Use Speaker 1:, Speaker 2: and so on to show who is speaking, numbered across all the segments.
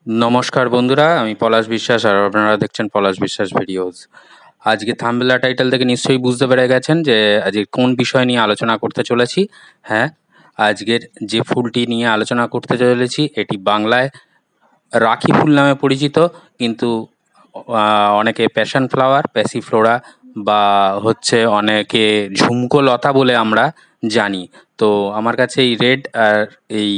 Speaker 1: নমস্কার বন্ধুরা, আমি পলাশ বিশ্বাস আর আপনারা দেখছেন পলাশ বিশ্বাস ভিডিওস। আজকে থাম্বনেল আর টাইটেল থেকে নিশ্চয়ই বুঝতে পেরে গেছেন যে আজকে কোন বিষয় নিয়ে আলোচনা করতে চলেছি। হ্যাঁ, আজকের যে ফুলটি নিয়ে আলোচনা করতে চলেছি এটি বাংলায় রাখি ফুল নামে পরিচিত, কিন্তু অনেকে প্যাশন ফ্লাওয়ার, প্যাসিফ্লোরা বা হচ্ছে অনেকে ঝুমকোলতা বলে আমরা জানি। তো আমার কাছে এই রেড আর এই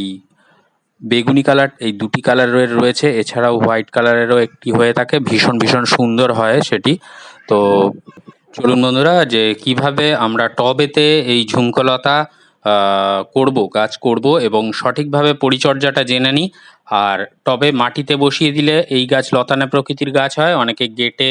Speaker 1: বেগুনি কালার, এই দুটি কালারের রয়েছে, এছাড়াও হোয়াইট কালারেরও একটি হয়ে থাকে, ভীষণ ভীষণ সুন্দর হয় সেটি। তো চলুন বন্ধুরা, যে কিভাবে আমরা টবেতে এই ঝুমকোলতা গাছ করব এবং সঠিকভাবে পরিচর্যাটা জেনে নিই। আর টবে মাটিতে বসিয়ে দিলে এই গাছ লতানে প্রকৃতির গাছ হয়, অনেকে গেটে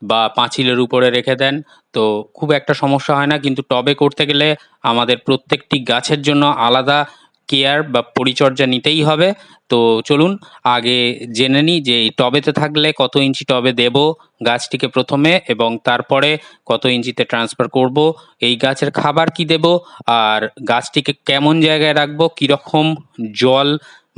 Speaker 1: বা পাঁচিলের উপরে রেখে দেন, তো খুব একটা সমস্যা হয় না। কিন্তু টবে করতে গেলে আমাদের প্রত্যেকটি গাছের জন্য আলাদা কেয়ার বা পরিচর্যা নিতেই হবে। তো চলুন আগে জেনে নিই যে এই টবেতে থাকলে কত ইঞ্চি টবে দেব গাছটিকে প্রথমে, এবং তারপরে কত ইঞ্চিতে ট্রান্সফার করব, এই গাছের খাবার কি দেব, আর গাছটিকে কেমন জায়গায় রাখবো, কীরকম জল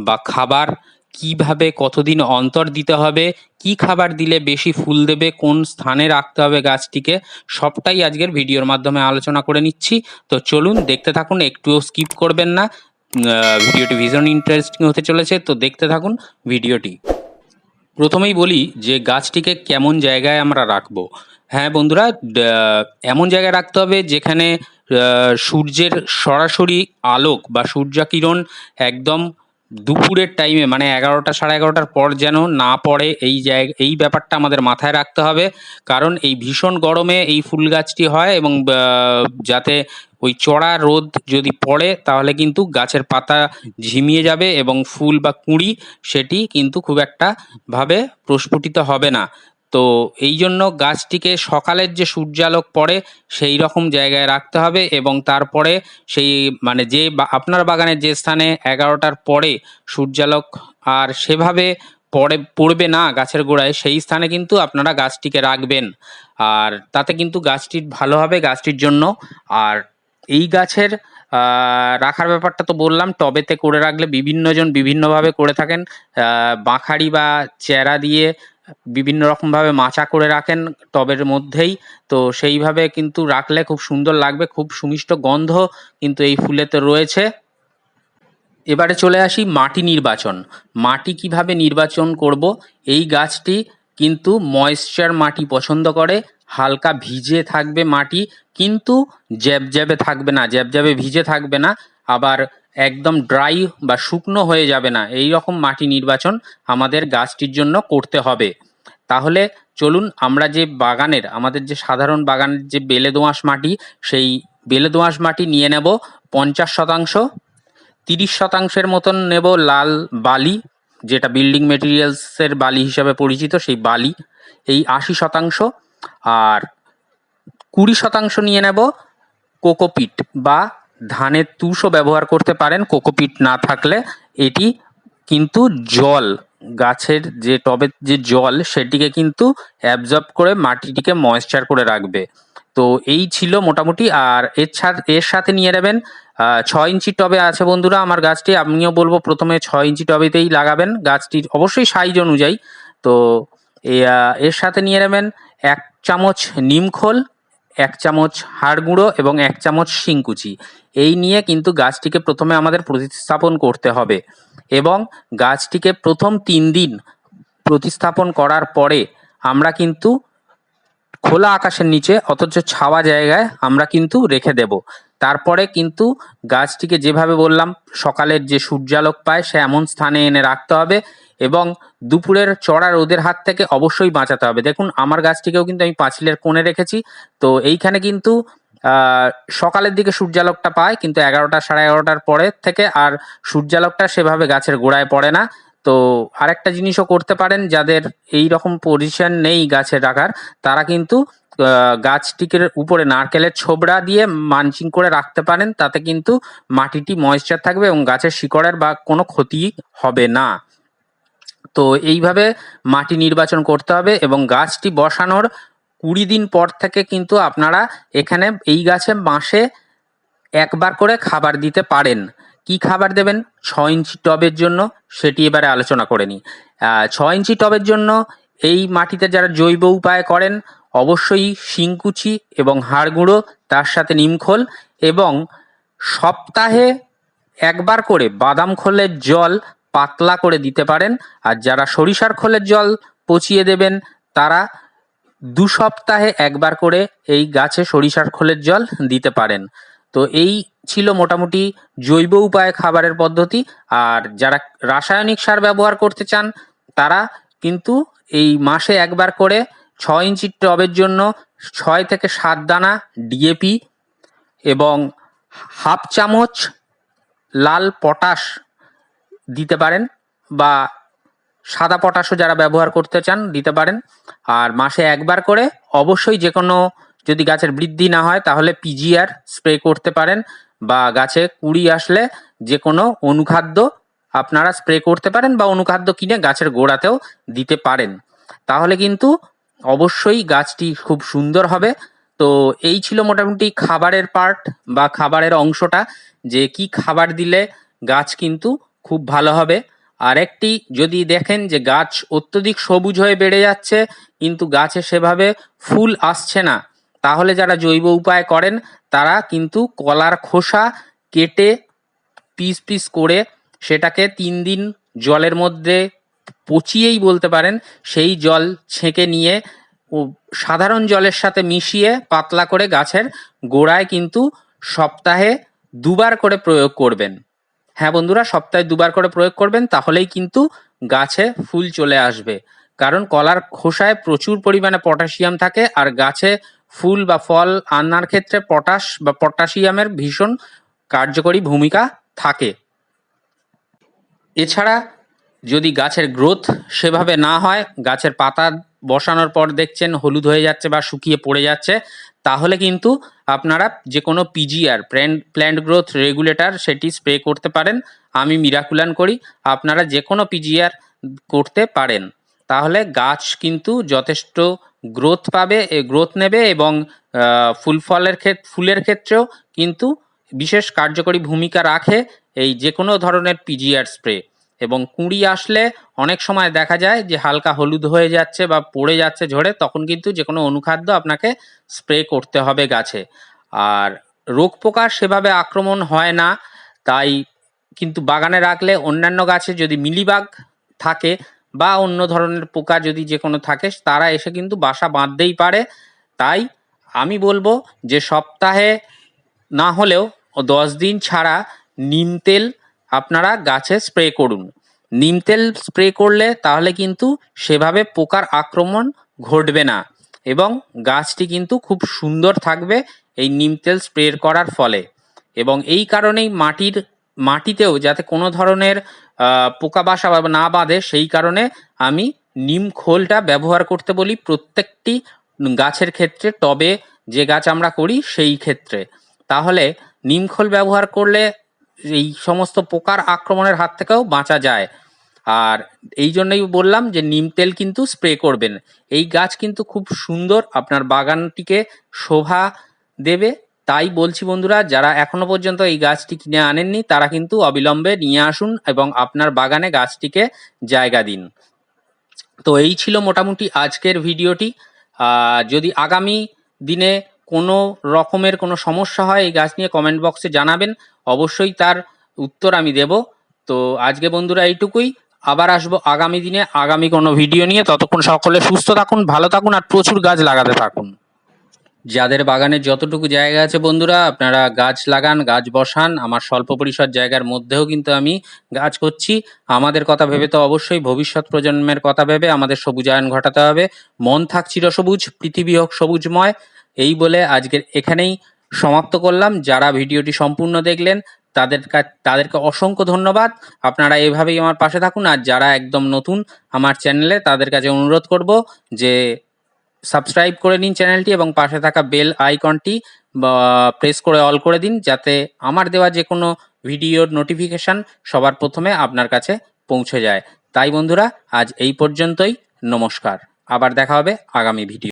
Speaker 1: বা খাবার কিভাবে কতদিন অন্তর দিতে হবে, কি খাবার দিলে বেশি ফুল দেবে, কোন স্থানে রাখতে হবে গাছটিকে, সবটাই আজকের ভিডিওর মাধ্যমে আলোচনা করে নিচ্ছি। তো চলুন দেখতে থাকুন, একটুও স্কিপ করবেন না। ভিডিওটি ভীষণ ইন্টারেস্টিং হতে চলেছে, তো দেখতে থাকুন ভিডিওটি। প্রথমেই বলি যে গাছটিকে কেমন জায়গায় আমরা রাখবো। হ্যাঁ বন্ধুরা, এমন জায়গায় রাখতে হবে যেখানে সূর্যের সরাসরি আলোক বা সূর্যকিরণ একদম দুপুরের টাইমে, মানে 11টা 11:30টার পর যেন না পড়ে, এই ব্যাপারটা আমাদের মাথায় রাখতে হবে। কারণ এই ভীষণ গরমে এই ফুল গাছটি হয়, এবং যাতে ওই চড়া রোদ যদি পড়ে তাহলে কিন্তু গাছের পাতা ঝিমিয়ে যাবে এবং ফুল বা কুঁড়ি সেটি কিন্তু খুব একটা ভাবে প্রস্ফুটিত হবে না। তো এই জন্য গাছটিকে সকালের যে সূর্যালোক পড়ে সেই রকম জায়গায় রাখতে হবে, এবং তারপরে সেই মানে যে আপনার বাগানের যে স্থানে 11টার পরে সূর্যালোক আর সেভাবে পড়বে না গাছের গোড়ায়, সেই স্থানে কিন্তু আপনারা গাছটিকে রাখবেন। আর তাতে কিন্তু গাছটির ভালো হবে গাছটির জন্য। আর এই গাছের রাখার ব্যাপারটা তো বললাম, টবেতে করে রাখলে বিভিন্নজন বিভিন্নভাবে করে থাকেন। বাঁখারি বা চেরা দিয়ে বিভিন্ন রকমভাবে মাচা করে রাখেন টবের মধ্যেই। তো সেইভাবে কিন্তু রাখলে খুব সুন্দর লাগবে, খুব সুমিষ্ট গন্ধ কিন্তু এই ফুলেতে রয়েছে। এবারে চলে আসি মাটি নির্বাচন। মাটি কিভাবে নির্বাচন করব। এই গাছটি কিন্তু ময়েশ্চার মাটি পছন্দ করে, হালকা ভিজে থাকবে মাটি, কিন্তু জ্যাবজ্যাবে থাকবে না, জ্যাবজ্যাবে ভিজে থাকবে না, আবার একদম ড্রাই বা শুকনো হয়ে যাবে না, এই রকম মাটি নির্বাচন আমাদের গাছটির জন্য করতে হবে। তাহলে চলুন আমরা যে বাগানের, আমাদের যে সাধারণ বাগানের যে বেলে দোআঁশ মাটি, সেই বেলে দোআঁশ মাটি নিয়ে নেব 50%। 30%-এর মতন নেব লাল বালি, যেটা বিল্ডিং মেটেরিয়ালসের বালি হিসাবে পরিচিত, সেই বালি এই 80%। আর 20% নিয়ে নেব কোকোপিট বা ধানের তুষও ব্যবহার করতে পারেন কোকোপিট না থাকলে। এটি কিন্তু জল, গাছের যে টবের যে জল সেটিকে কিন্তু অ্যাবজর্ব করে মাটিটিকে ময়েশ্চার করে রাখবে। তো এই ছিল মোটামুটি। আর এর সাথে নিয়ে নেবেন 6 ইঞ্চি টবে আছে বন্ধুরা আমার গাছটি, আমিও বলবো প্রথমে 6 ইঞ্চি টবেতেই লাগাবেন গাছটির, অবশ্যই সাইজ অনুযায়ী। তো এর সাথে নিয়ে নেবেন 1 চামচ নিমখোল, 1 চামচ হাড় গুঁড়ো এবং 1 চামচ শিংকুচি। এই নিয়ে কিন্তু গাছটিকে প্রথমে আমাদের প্রতিস্থাপন করতে হবে, এবং গাছটিকে প্রথম 3 দিন প্রতিস্থাপন করার পরে আমরা কিন্তু খোলা আকাশের নিচে, অথচ ছাওয়া জায়গায় আমরা কিন্তু রেখে দেব। তারপরে কিন্তু গাছটিকে যেভাবে বললাম সকালের যে সূর্যালোক পায় সে এমন স্থানে এনে রাখতে হবে, এবং দুপুরের চড়া রোদের হাত থেকে অবশ্যই বাঁচাতে হবে। দেখুন আমার গাছটিকেও কিন্তু আমি পাঁচিলের কোণে রেখেছি। তো এইখানে কিন্তু সকালের দিকে সূর্যালোকটা পায়, কিন্তু 11টা 11:30টার পরের থেকে আর সূর্যালোকটা সেভাবে গাছের গোড়ায় পড়ে না। তো আরেকটা জিনিসও করতে পারেন, যাদের এই রকম পজিশন নেই গাছের রাখার, তারা কিন্তু গাছটিকে উপরে নারকেলের ছোবড়া দিয়ে মালচিং করে রাখতে পারেন, তাতে কিন্তু মাটিটি ময়েশ্চার থাকবে এবং গাছের শিকড়ের বা কোনো ক্ষতি হবে না। তো এইভাবে মাটি নির্বাচন করতে হবে, এবং গাছটি বসানোর 20 দিন পর থেকে কিন্তু আপনারা এখানে এই গাছে মাসে একবার করে খাবার দিতে পারেন। কি খাবার দেবেন 6 ইঞ্চি টবের জন্য সেটি এবারে আলোচনা করে নিই। 6 ইঞ্চি টবের জন্য এই মাটিতে যারা জৈব উপায়ে করেন অবশ্যই শিংকুচি এবং হাড় গুঁড়ো, তার সাথে নিমখোল এবং সপ্তাহে একবার করে বাদাম খোলের জল পাতলা করে দিতে পারেন। আর যারা সরিষার খোলের জল পচিয়ে দেবেন তারা 2 সপ্তাহে একবার করে এই গাছে সরিষার খোলের জল দিতে পারেন। তো এই ছিল মোটামুটি জৈব উপায়ে খাবারের পদ্ধতি। আর যারা রাসায়নিক সার ব্যবহার করতে চান তারা কিন্তু এই মাসে একবার করে 6 ইঞ্চি টবের জন্য 6 থেকে 7 দানা ডিএপি এবং হাফ চামচ লাল পটাশ দিতে পারেন, বা সাদা পটাশও যারা ব্যবহার করতে চান দিতে পারেন। আর মাসে একবার করে অবশ্যই যে কোনো, যদি গাছের বৃদ্ধি না হয় তাহলে পিজিআর স্প্রে করতে পারেন, বা গাছে কুঁড়ি আসলে যে কোনো অনুখাদ্য আপনারা স্প্রে করতে পারেন, বা অনুখাদ্য কিনে গাছের গোড়াতেও দিতে পারেন। তাহলে কিন্তু অবশ্যই গাছটি খুব সুন্দর হবে। তো এই ছিল মোটামুটি খাবারের পার্ট বা খাবারের অংশটা, যে কি খাবার দিলে গাছ কিন্তু খুব ভালো হবে। আর একটি, যদি দেখেন যে গাছ অত্যধিক সবুজ হয়ে বেড়ে যাচ্ছে কিন্তু গাছে সেভাবে ফুল আসছে না, তাহলে যারা জৈব উপায় করেন তারা কিন্তু কলার খোসা কেটে পিস পিস করে সেটাকে 3 দিন জলের মধ্যে পচিয়েই বলতে পারেন, সেই জল ছেঁকে নিয়ে ও সাধারণ জলের সাথে মিশিয়ে পাতলা করে গাছের গোড়ায় কিন্তু সপ্তাহে 2 বার করে প্রয়োগ করবেন। হ্যাঁ বন্ধুরা, সপ্তাহে 2 বার করে প্রয়োগ করবেন, তাহলেই কিন্তু গাছে ফুল চলে আসবে। কারণ কলার খোসায় প্রচুর পরিমাণে পটাশিয়াম থাকে, আর গাছে ফুল বা ফল আনার ক্ষেত্রে পটাশ বা পটাশিয়ামের ভীষণ কার্যকরী ভূমিকা থাকে। এছাড়া যদি গাছের গ্রোথ সেভাবে না হয়, গাছের পাতা বসানোর পর দেখছেন হলুদ হয়ে যাচ্ছে বা শুকিয়ে পড়ে যাচ্ছে, তাহলে কিন্তু আপনারা যে কোনো পিজিআর, প্ল্যান্ট গ্রোথ রেগুলেটর, সেটি স্প্রে করতে পারেন। আমি মিরাকুলান করি, আপনারা যে কোনো পিজিআর করতে পারেন। তাহলে গাছ কিন্তু যথেষ্ট গ্রোথ পাবে, গ্রোথ নেবে, এবং ফুলের ক্ষেত্রেও কিন্তু বিশেষ কার্যকরী ভূমিকা রাখে এই যে কোনো ধরনের পিজিআর স্প্রে। এবং কুঁড়ি আসলে অনেক সময় দেখা যায় যে হালকা হলুদ হয়ে যাচ্ছে বা পড়ে যাচ্ছে ঝরে, তখন কিন্তু যে কোনো অনুখাদ্য আপনাকে স্প্রে করতে হবে গাছে। আর রোগ পোকার সেভাবে আক্রমণ হয় না, তাই কিন্তু বাগানে রাখলে অন্যান্য গাছে যদি মিলিবাগ থাকে বা অন্য ধরনের পোকা যদি যে কোনো থাকে, তারা এসে কিন্তু বাসা বাঁধতেই পারে। তাই আমি বলবো যে সপ্তাহে না হলেও 10 দিন ছাড়া নিম তেল আপনারা গাছে স্প্রে করুন। নিম তেল স্প্রে করলে তাহলে কিন্তু সেভাবে পোকার আক্রমণ ঘটবে না, এবং গাছটি কিন্তু খুব সুন্দর থাকবে এই নিম তেল স্প্রে করার ফলে। এবং এই কারণেই মাটিতেও যাতে কোনো ধরনের পোকা বাসা না বাঁধে, সেই কারণে আমি নিম খোলটা ব্যবহার করতে বলি প্রত্যেকটি গাছের ক্ষেত্রে, টবে যে গাছ আমরা করি সেই ক্ষেত্রে। তাহলে নিমখোল ব্যবহার করলে এই সমস্ত পোকার আক্রমণের হাত থেকেও বাঁচা যায়। আর এই জন্যই বললাম যে নিম তেল কিন্তু স্প্রে করবেন। এই গাছ কিন্তু খুব সুন্দর আপনার বাগানটিকে শোভা দেবে। তাই বলছি বন্ধুরা, যারা এখনো পর্যন্ত এই গাছটি কিনে আনেননি তারা কিন্তু অবিলম্বে নিয়ে আসুন এবং আপনার বাগানে গাছটিকে জায়গা দিন। তো এই ছিল মোটামুটি আজকের ভিডিওটি। যদি আগামী দিনে কোনো রকমের কোনো সমস্যা হয় এই গাছ নিয়ে, কমেন্ট বক্সে জানাবেন, অবশ্যই তার উত্তর আমি দেব। তো আজকে বন্ধুরা এইটুকুই, আবার আসবো আগামী দিনে আগামী কোনো ভিডিও নিয়ে। ততক্ষণ সকলে সুস্থ থাকুন, ভালো থাকুন, আর প্রচুর গাছ লাগাতে থাকুন। যাদের বাগানে যতটুকু জায়গা আছে বন্ধুরা, আপনারা গাছ লাগান, গাছ বসান। আমার স্বল্প পরিসর জায়গার মধ্যেও কিন্তু আমি গাছ করছি। আমাদের কথা ভেবে তো অবশ্যই ভবিষ্যৎ প্রজন্মের কথা ভেবে আমাদের সবুজায়ন ঘটাতে হবে। মন থাক চিরসবুজ, পৃথিবী হোক সবুজময়। এই বলে আজকের এখানেই সমাপ্ত করলাম। যারা ভিডিওটি সম্পূর্ণ দেখলেন তাদেরকে অসংখ্য ধন্যবাদ। আপনারা এভাবেই আমার পাশে থাকুন। আর যারা একদম নতুন আমার চ্যানেলে, তাদের কাছে অনুরোধ করব যে সাবস্ক্রাইব করে নিন চ্যানেলটি, এবং পাশে থাকা বেল আইকনটি প্রেস করে অল করে দিন, যাতে আমার দেওয়া যে কোনো ভিডিওর নোটিফিকেশান সবার প্রথমে আপনার কাছে পৌঁছে যায়। তাই বন্ধুরা, আজ এই পর্যন্তই। নমস্কার, আবার দেখা হবে আগামী ভিডিও।